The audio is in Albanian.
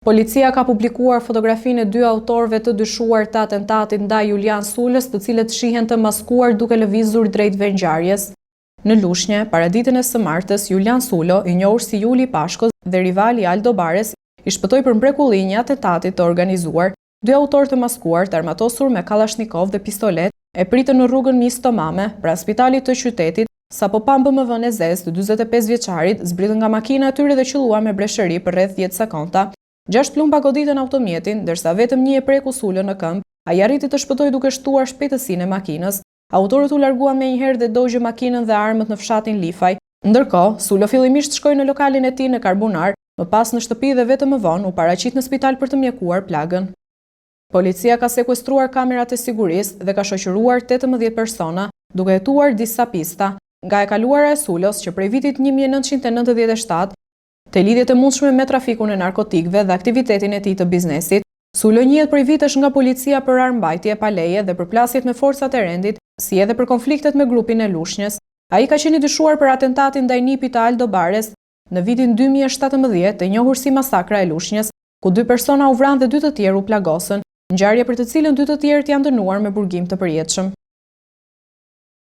Policia ka publikuar fotografinë e dy autorëve të dyshuar të atentatit ndaj Julian Sulës, të cilët shihen të maskuar duke lëvizur drejt vendngjarjes. Në Lushnjë, paraditën e së martës, Julian Sulo, i njohur si Juli Pashkos dhe rivali Aldo Bares, i shpëtoi për mrekulli një atentatit të organizuar. Dy autorë të maskuar, të armatosur me kalashnikov dhe pistolet, e pritën në rrugën Mistomame, pranë spitalit të qytetit, sapo pa BMW-n e zezë të 45 vjeçarit zbritën nga makina e tyre dhe qelluan me breshëri për rreth 10 sekonda. 6 plumba goditën automjetin, ndërsa vetëm një e preku Sulën në këmbë. Ai arriti të shpëtojë duke shtuar shpejtësinë e makinës. Autorët u larguan menjëherë dhe dogjë makinën dhe armët në fshatin Lifaj. Ndërkohë, Sulo fillimisht shkoi në lokalin e tij në Karbunar, më pas në shtëpi dhe vetëm më vonë u paraqit në spital për të mjekuar plagën. Policia ka sekuestruar kamerat e sigurisë dhe ka shoqëruar 18 persona, duke hetuar disa pista nga e kaluara e Sulos që prej vitit 1997 te lidhjet e mundshme me trafikun e narkotikëve dhe aktivitetin e tij të biznesit. Sulo njihet prej vitesh nga policia për armbajtje pa leje dhe për plasjet me forcat e rendit, si edhe për konfliktet me grupin e Lushnjës. Ai ka qenë dyshuar për atentatin ndaj nipit të Aldo Bares në vitin 2017, e njohur si masakra e Lushnjës, ku 2 persona u vranë dhe 2 të tjerë u plagosën, ngjarje për të cilën 2 të tjerët janë dënuar me burgim të përjetshëm.